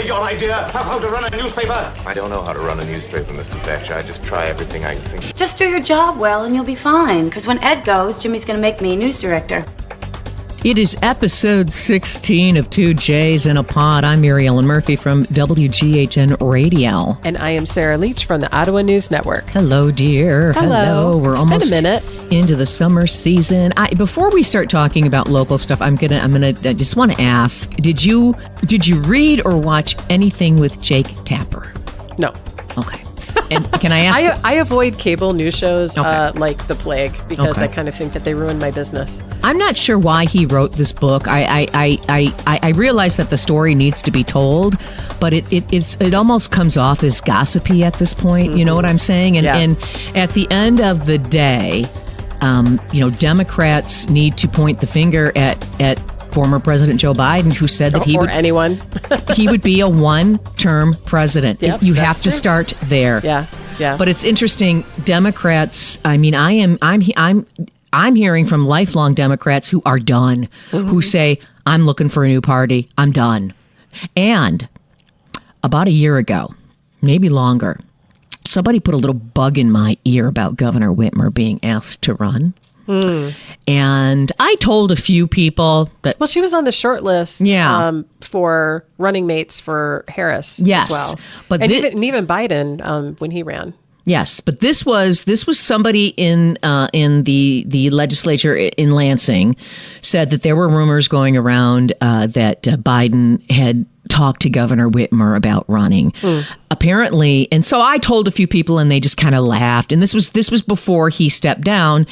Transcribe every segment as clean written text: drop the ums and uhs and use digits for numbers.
your idea of how to run a newspaper? I don't know how to run a newspaper, Mr. Thatcher. I just try everything I can think. Just do your job well and you'll be fine. Because when Ed goes, Jimmy's going to make me news director. It is episode 16 of Two J's in a Pod. I'm Mary Ellen Murphy from WGHN Radio. And I am Sarah Leach from the Ottawa News Network. Hello, dear. Hello. We're It's almost been a minute. into the summer season. Before we start talking about local stuff, I just want to ask, did you read or watch anything with Jake Tapper? No. Okay. And can I ask? I avoid cable news shows Okay. like the plague because Okay. I kind of think that they ruin my business. I'm not sure why he wrote this book. I realize that the story needs to be told, but it almost comes off as gossipy at this point. Mm-hmm. You know what I'm saying? And, Yeah. and at the end of the day, Democrats need to point the finger at former President Joe Biden, who said that anyone. he would be a one-term president. Yep, You that's have to true. start there. Yeah. But it's interesting. Democrats. I mean, I'm hearing from lifelong Democrats who are done, who say, "I'm looking for a new party. I'm done." And about a year ago, maybe longer, somebody put a little bug in my ear about Governor Whitmer being asked to run. And I told a few people that. Well, she was on the short list for running mates for Harris Yes, as well. but even Biden when he ran. Yes, but this was somebody in the legislature in Lansing said that there were rumors going around that Biden had talked to Governor Whitmer about running. Apparently, and so I told a few people, and they just kind of laughed. And this was before he stepped down.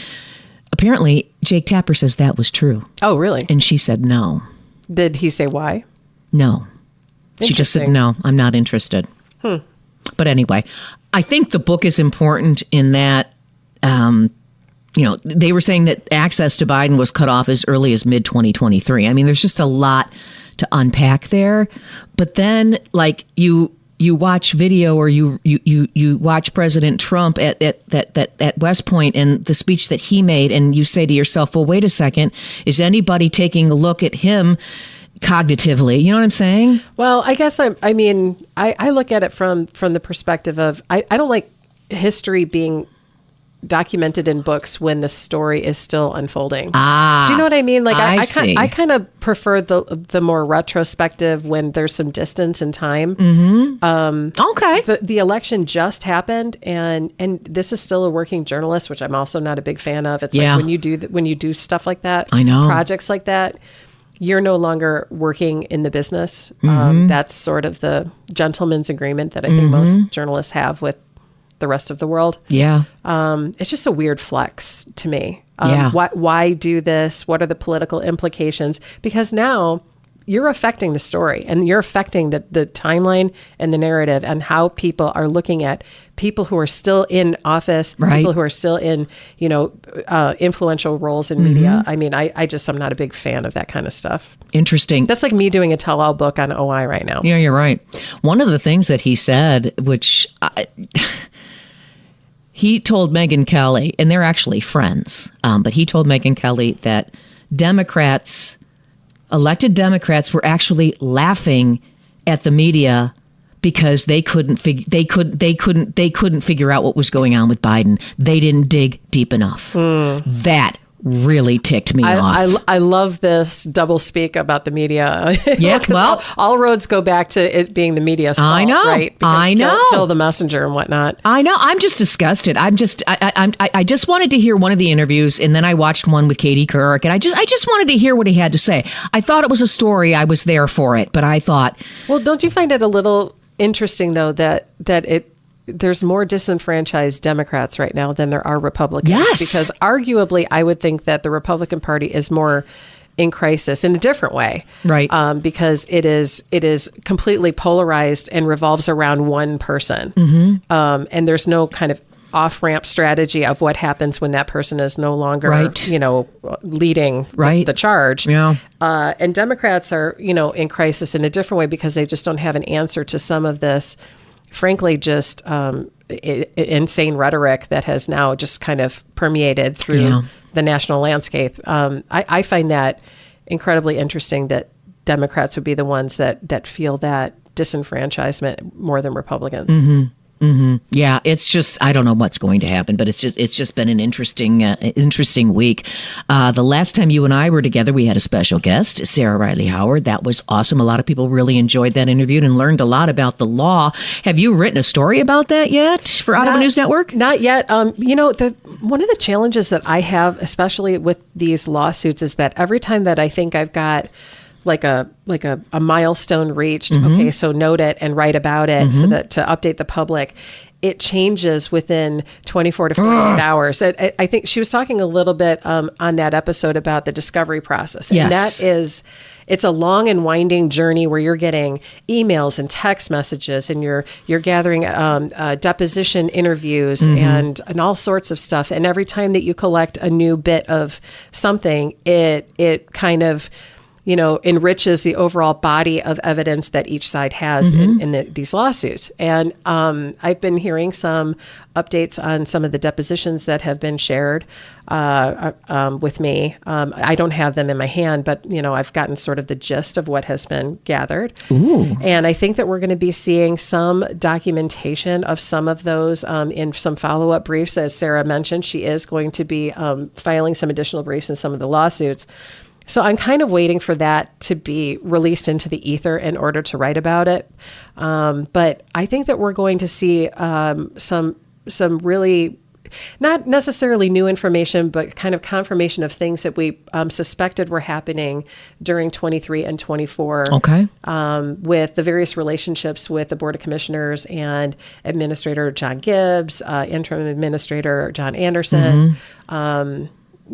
Apparently, Jake Tapper says that was true. Oh, really? And she said no. Did he say why? No. She just said, no, I'm not interested. But anyway, I think the book is important in that, they were saying that access to Biden was cut off as early as mid-2023. I mean, there's just a lot to unpack there. But then, like, you watch video or you watch President Trump at West Point and the speech that he made, and you say to yourself, well, wait a second, is anybody taking a look at him cognitively? You know what I'm saying? Well, I guess I look at it from the perspective of I don't like history being documented in books when the story is still unfolding. Do you know what I mean? Like I kind of prefer the more retrospective when there's some distance in time. Okay. The election just happened, and this is still a working journalist, which I'm also not a big fan of. It's like when you do stuff like that, I know, projects like that, you're no longer working in the business. That's sort of the gentleman's agreement that I think most journalists have with the rest of the world. Yeah. It's just a weird flex to me. Yeah. Why do this? What are the political implications? Because now you're affecting the story, and you're affecting the timeline and the narrative and how people are looking at people who are still in office, right, people who are still in, influential roles in media. I mean, I'm not a big fan of that kind of stuff. Interesting. That's like me doing a tell-all book on OI right now. Yeah, you're right. One of the things that he said, which he told Megyn Kelly, and they're actually friends, but he told Megyn Kelly that elected Democrats were actually laughing at the media because they couldn't figure out what was going on with Biden. They didn't dig deep enough. That really ticked me off. I love this double speak about the media. Yeah, well, all roads go back to it being the media's fault, I know, right? Because I know. Kill the messenger and whatnot. I know. I'm just disgusted. I just wanted to hear one of the interviews, and then I watched one with Katie Couric, and I just wanted to hear what he had to say. I thought it was a story. I was there for it, but I thought, well, don't you find it a little interesting though that there's more disenfranchised Democrats right now than there are Republicans? Yes. Because arguably, I would think that the Republican Party is more in crisis in a different way. Right. Because it is completely polarized and revolves around one person. And there's no kind of off-ramp strategy of what happens when that person is no longer, right, leading the charge. Yeah. And Democrats are, in crisis in a different way because they just don't have an answer to some of this, frankly, just insane rhetoric that has now just kind of permeated through the national landscape. I find that incredibly interesting that Democrats would be the ones that feel that disenfranchisement more than Republicans. Yeah, it's just, I don't know what's going to happen, but it's just been an interesting week. The last time you and I were together, we had a special guest, Sarah Riley Howard. That was awesome. A lot of people really enjoyed that interview and learned a lot about the law. Have you written a story about that yet for Ottawa News Network? Not yet. One of the challenges that I have, especially with these lawsuits, is that every time that I think I've got like a milestone reached, okay, so note it and write about it so that to update the public, it changes within 24 to 48 hours. I think she was talking a little bit on that episode about the discovery process. And it's a long and winding journey where you're getting emails and text messages and you're gathering deposition interviews and all sorts of stuff. And every time that you collect a new bit of something, it kind of enriches the overall body of evidence that each side has in these lawsuits. And I've been hearing some updates on some of the depositions that have been shared with me. I don't have them in my hand, but I've gotten sort of the gist of what has been gathered. Ooh. And I think that we're going to be seeing some documentation of some of those in some follow-up briefs. As Sarah mentioned, she is going to be filing some additional briefs in some of the lawsuits. So I'm kind of waiting for that to be released into the ether in order to write about it. But I think that we're going to see some really, not necessarily new information, but kind of confirmation of things that we suspected were happening during 23 and 24. Okay. With the various relationships with the Board of Commissioners and Administrator John Gibbs, Interim Administrator John Anderson.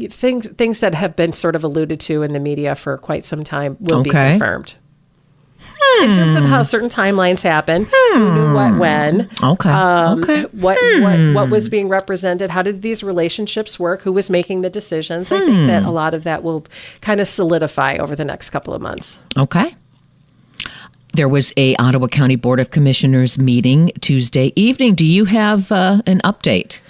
Things that have been sort of alluded to in the media for quite some time will be confirmed. In terms of how certain timelines happen, who knew what when, what was being represented, how did these relationships work, who was making the decisions. I think that a lot of that will kind of solidify over the next couple of months. Okay. There was a Ottawa County Board of Commissioners meeting Tuesday evening. Do you have an update?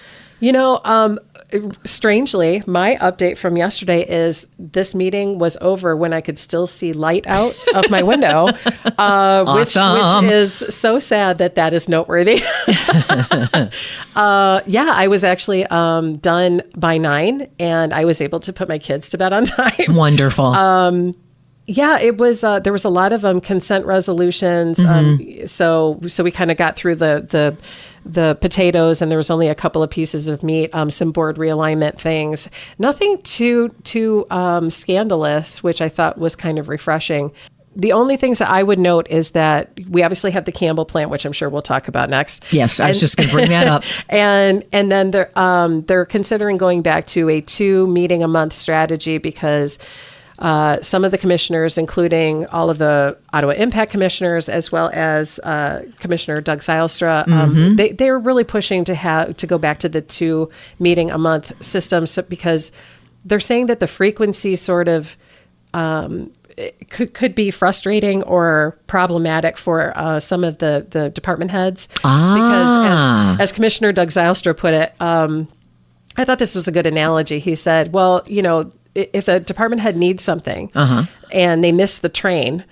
Strangely, my update from yesterday is this meeting was over when I could still see light out of my window, awesome. which is so sad that is noteworthy. I was actually done by 9, and I was able to put my kids to bed on time. Wonderful. It was. There was a lot of consent resolutions. So we kind of got through the potatoes, and there was only a couple of pieces of meat, some board realignment things. Nothing too scandalous, which I thought was kind of refreshing. The only things that I would note is that we obviously have the Campbell Plant, which I'm sure we'll talk about next. Yes, I was just going to bring that up. and then they're considering going back to a 2-meeting-a-month strategy because some of the commissioners, including all of the Ottawa Impact commissioners, as well as Commissioner Doug Zylstra, they were really pushing to go back to the 2-meeting-a-month system because they're saying that the frequency sort of could be frustrating or problematic for some of the department heads. Because as Commissioner Doug Zylstra put it, I thought this was a good analogy. He said, well, if a department head needs something and they miss the train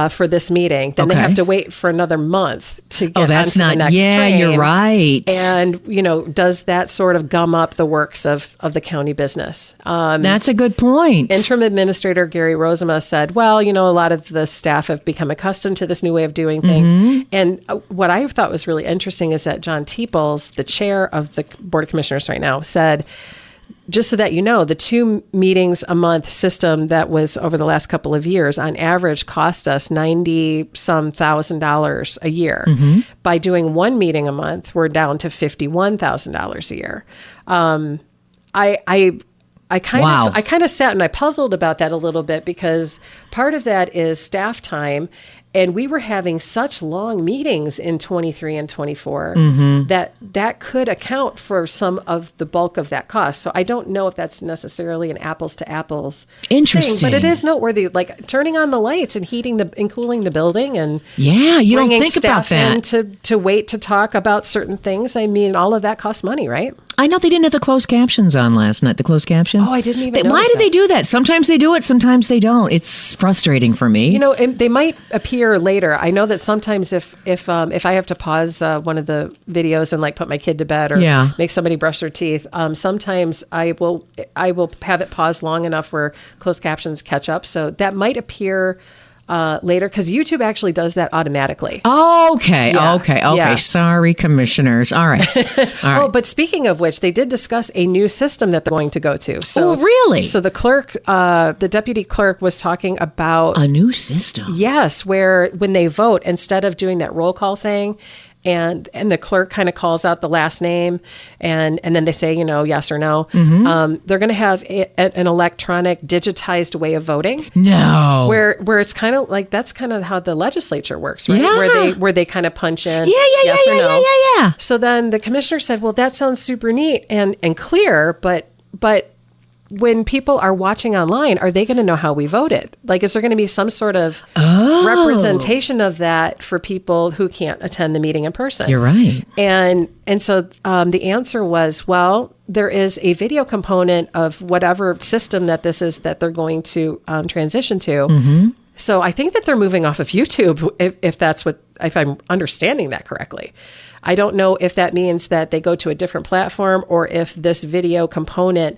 for this meeting, then they have to wait for another month to get onto the next train. Yeah, you're right. And, does that sort of gum up the works of the county business? That's a good point. Interim Administrator Gary Rosema said, well, a lot of the staff have become accustomed to this new way of doing things. And what I thought was really interesting is that John Teeples, the chair of the Board of Commissioners right now, said, just so that the 2-meetings-a-month system that was over the last couple of years on average cost us $90-some thousand a year. By doing 1 meeting a month, we're down to $51,000 a year. I kind of sat and I puzzled about that a little bit because part of that is staff time. And we were having such long meetings in 23 and 24 that could account for some of the bulk of that cost. So I don't know if that's necessarily an apples to apples Interesting. thing, but it is noteworthy, like turning on the lights and heating and cooling the building, and you don't think about that to wait to talk about certain things. I mean, all of that costs money, right? I know they didn't have the closed captions on last night. The closed caption. Oh, I didn't even. Why did they do that? Sometimes they do it, sometimes they don't. It's frustrating for me. They might appear earlier or later. I know that sometimes if I have to pause one of the videos and like put my kid to bed or make somebody brush their teeth, sometimes I will have it paused long enough where closed captions catch up. So that might appear later, because YouTube actually does that automatically. Okay. Yeah. Sorry, commissioners. All right. Oh, but speaking of which, they did discuss a new system that they're going to go to. So, really? So the clerk, the deputy clerk, was talking about a new system. Yes, where when they vote, instead of doing that roll call thing, and the clerk kind of calls out the last name, and then they say, yes or no. They're going to have an electronic digitized way of voting. No, where it's kind of like, that's kind of how the legislature works, right? Yeah. Where they kind of punch in yes or no. Yeah. So then the commissioner said, well, that sounds super neat and clear, but when people are watching online, are they going to know how we voted? Like, is there going to be some sort of representation of that for people who can't attend the meeting in person? You're right. And so the answer was, well, there is a video component of whatever system that this is that they're going to transition to. So I think that they're moving off of YouTube, if I'm understanding that correctly. I don't know if that means that they go to a different platform or if this video component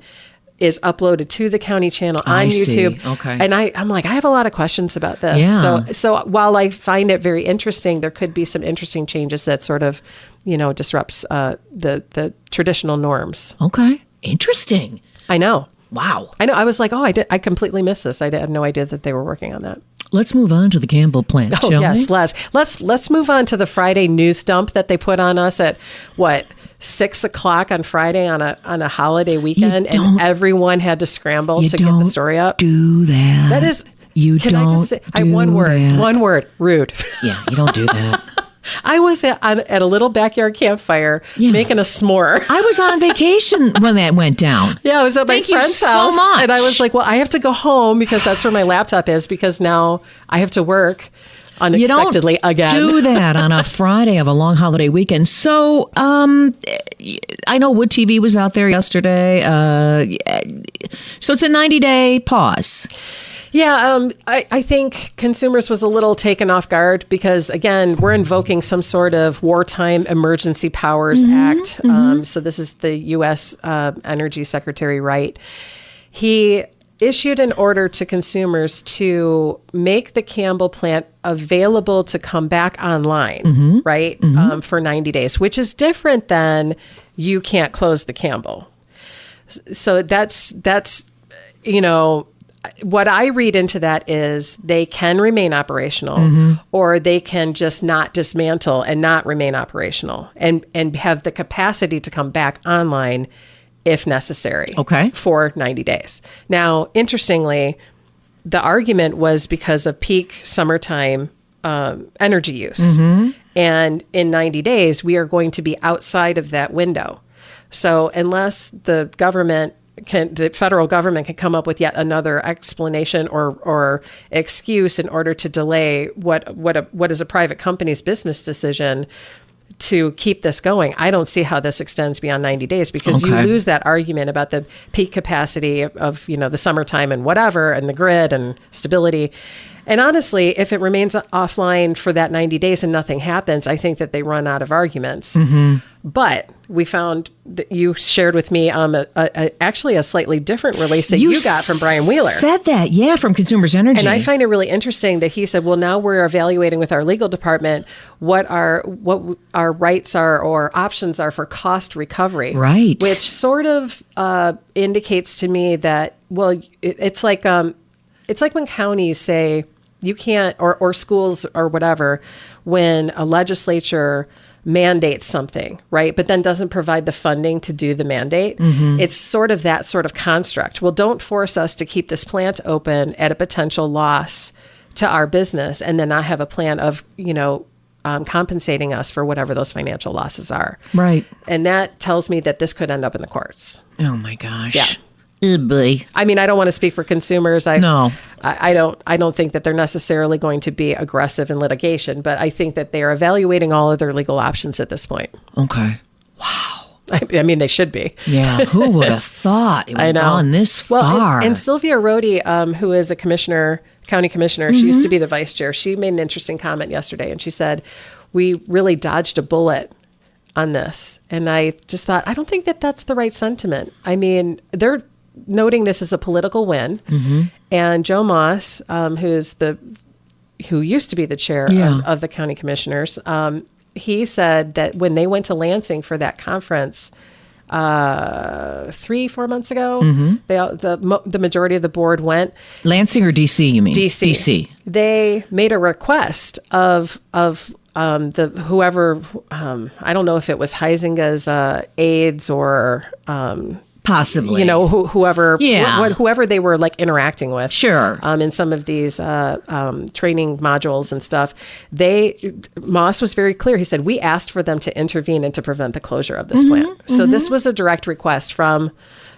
is uploaded to the county channel on YouTube. See. Okay. And I'm like, I have a lot of questions about this. Yeah. So while I find it very interesting, there could be some interesting changes that sort of, disrupts the traditional norms. Okay. Interesting. I know. Wow. I know. I was like, I completely missed this. I had no idea that they were working on that. Let's move on to the Campbell Plant, shall we? Let's move on to the Friday news dump that they put on us at 6:00 on Friday on a holiday weekend, and everyone had to scramble to get the story up. Do that. That is. You can don't. I just say one word. Rude. Yeah, you don't do that. I was at a little backyard campfire making a s'more. I was on vacation when that went down. Yeah, I was at my friend's house. So much. And I was like, well, I have to go home because that's where my laptop is, because now I have to work unexpectedly again. Do that on a Friday of a long holiday weekend. So I know Wood TV was out there yesterday. So it's a 90-day pause. Yeah, I think consumers was a little taken off guard because, again, we're invoking some sort of Wartime Emergency Powers Act. So this is the U.S. Energy Secretary Wright. He issued an order to consumers to make the Campbell plant available to come back online, right, for 90 days, which is different than you can't close the Campbell. So that's what I read into that is they can remain operational or they can just not dismantle and not remain operational and have the capacity to come back online if necessary for 90 days. Now, interestingly, the argument was because of peak summertime energy use. And in 90 days, we are going to be outside of that window. So unless the federal government can come up with yet another explanation or excuse in order to delay what is a private company's business decision to keep this going, I don't see how this extends beyond 90 days because you lose that argument about the peak capacity of the summertime and whatever and the grid and stability. And honestly, if it remains offline for that 90 days and nothing happens, I think that they run out of arguments. But we found that you shared with me actually a slightly different release that you got from Brian Wheeler. Said that, yeah, from Consumers Energy. And I find it really interesting that he said, well, now we're evaluating with our legal department what our rights are or options are for cost recovery. Right. Which sort of indicates to me that, well, it's like when counties say you can't, or schools or whatever, when a legislature mandates something, right? But then doesn't provide the funding to do the mandate. It's sort of that sort of construct. Well, don't force us to keep this plant open at a potential loss to our business and then not have a plan of, compensating us for whatever those financial losses are. Right. And that tells me that this could end up in the courts. Oh my gosh. Yeah. I mean, I don't want to speak for consumers. I don't think that they're necessarily going to be aggressive in litigation, but I think that they are evaluating all of their legal options at this point. Okay. Wow. I mean, they should be. Yeah, who would have thought it would have gone this far? And Sylvia Rhodey, who is a county commissioner, she used to be the vice chair. She made an interesting comment yesterday, and she said, we really dodged a bullet on this. And I just thought, I don't think that that's the right sentiment. I mean, they're noting this as a political win. And Joe Moss, who used to be the chair of the county commissioners, he said that when they went to Lansing for that conference 3-4 months ago, the majority of the board went. Lansing or DC, you mean? DC. They made a request of the whoever, I don't know if it was Huizinga's aides or possibly, whoever whoever they were like interacting with, sure, in some of these training modules and stuff. Moss was very clear. He said, we asked for them to intervene and to prevent the closure of this plant. So this was a direct request from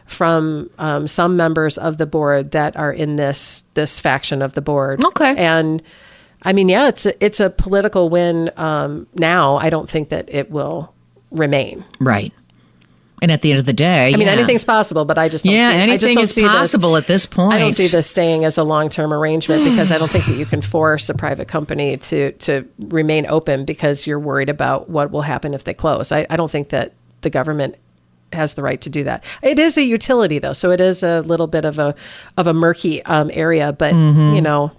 some members of the board that are in this faction of the board. Okay. And I mean, yeah, it's a political win. Now I don't think that it will remain. Right. And at the end of the day, I mean, anything's possible, but I just don't see, anything is possible at this point. I don't see this staying as a long-term arrangement because I don't think that you can force a private company to remain open because you're worried about what will happen if they close. I don't think that the government has the right to do that. It is a utility, though, so it is a little bit of a murky area, but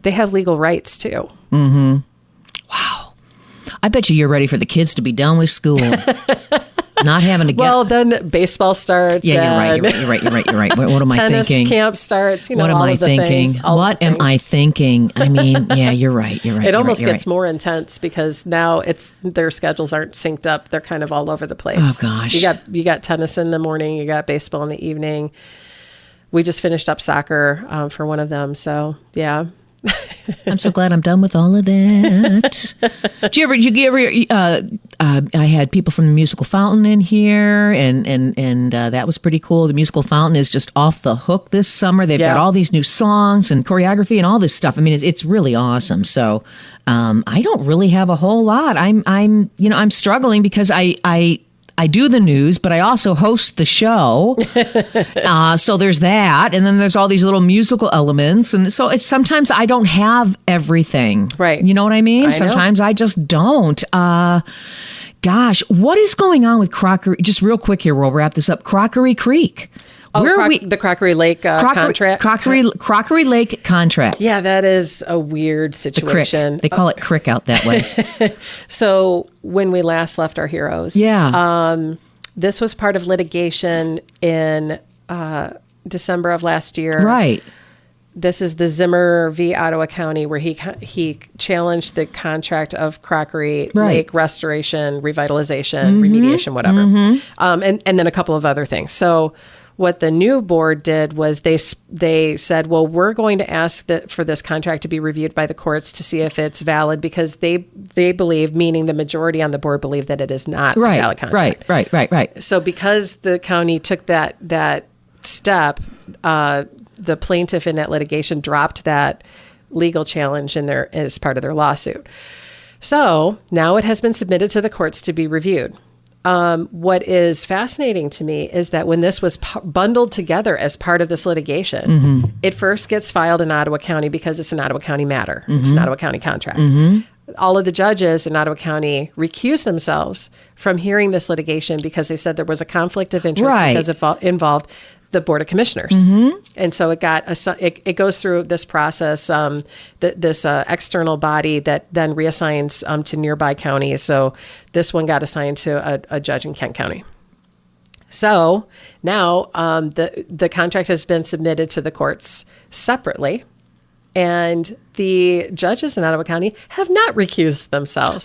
they have legal rights too. Wow, I bet you're ready for the kids to be done with school. Not having to get... Well, then baseball starts. Yeah, you're right. What am I thinking? Tennis camp starts, what am I thinking? What am I thinking? I mean, yeah, you're right. It almost gets more intense because now their schedules aren't synced up. They're kind of all over the place. Oh, gosh. You got tennis in the morning. You got baseball in the evening. We just finished up soccer for one of them. So, yeah. I'm so glad I'm done with all of that. I had people from the Musical Fountain in here, and that was pretty cool. The Musical Fountain is just off the hook this summer. They've got all these new songs and choreography and all this stuff. I mean, it's really awesome. So I don't really have a whole lot. I'm struggling because I do the news, but I also host the show. So there's that. And then there's all these little musical elements. And so sometimes I don't have everything. Right. You know what I mean? Sometimes know. I just don't. Gosh, what is going on with Crockery? Just real quick here, we'll wrap this up. Crockery Creek. The Crockery Lake contract? Crockery Lake contract. Yeah, that is a weird situation. They call it Crick out that way. So when we last left our heroes, this was part of litigation in December of last year. Right. This is the Zimmer v. Ottawa County, where he challenged the contract of Crockery Lake restoration, revitalization, remediation, whatever, and then a couple of other things. So what the new board did was they said, well, we're going to ask for this contract to be reviewed by the courts to see if it's valid, because they believe, meaning the majority on the board believe, that it is not a valid contract. Right. So because the county took that step, the plaintiff in that litigation dropped that legal challenge as part of their lawsuit. So now it has been submitted to the courts to be reviewed. What is fascinating to me is that when this was bundled together as part of this litigation, it first gets filed in Ottawa County because it's an Ottawa County matter. It's an Ottawa County contract. All of the judges in Ottawa County recused themselves from hearing this litigation because they said there was a conflict of interest because it involved the Board of Commissioners. And so it goes through this process, this external body that then reassigns to nearby counties. So this one got assigned to a judge in Kent County. So now the contract has been submitted to the courts separately, and the judges in Ottawa County have not recused themselves.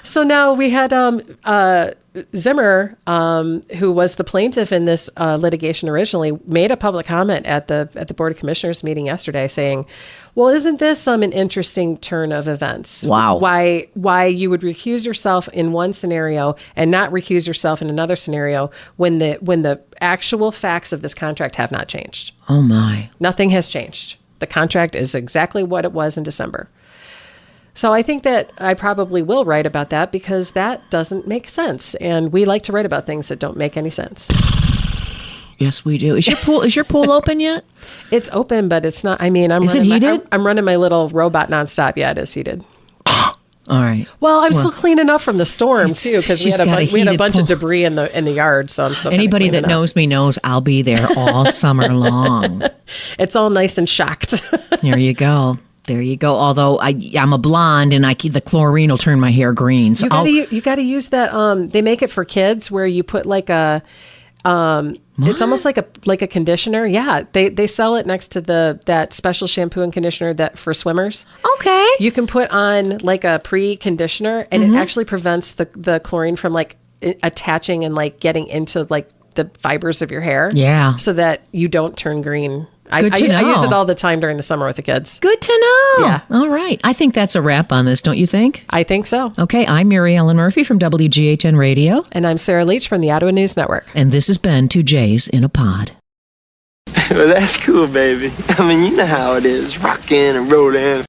So now we had Zimmer, who was the plaintiff in this litigation originally, made a public comment at the Board of Commissioners meeting yesterday saying, well, isn't this an interesting turn of events? Wow. Why you would recuse yourself in one scenario and not recuse yourself in another scenario when the actual facts of this contract have not changed? Oh, my. Nothing has changed. The contract is exactly what it was in December. So I think that I probably will write about that because that doesn't make sense. And we like to write about things that don't make any sense. Yes, we do. Is your pool open yet? It's open, but it's not. I mean, Is it heated? I'm running my little robot nonstop. Yeah, it is heated. All right. Well, I'm still clean enough from the storm too, because we had a heated bunch pool. of debris in the yard. So I'm still Anybody that knows me knows I'll be there all summer long. It's all nice and shocked. There you go. There you go. Although I'm a blonde and the chlorine will turn my hair green. So you got to use that. They make it for kids where you put like a. It's almost like a conditioner. Yeah, they sell it next to that special shampoo and conditioner that for swimmers. Okay. You can put on like a pre-conditioner, and it actually prevents the chlorine from like attaching and like getting into like the fibers of your hair. Yeah. So that you don't turn green. Good to know. I use it all the time during the summer with the kids. Good to know. Yeah. All right. I think that's a wrap on this, don't you think? I think so. Okay. I'm Mary Ellen Murphy from WGHN Radio. And I'm Sarah Leach from the Ottawa News Network. And this has been Two J's in a Pod. Well, that's cool, baby. I mean, you know how it is. Rockin' and rollin'.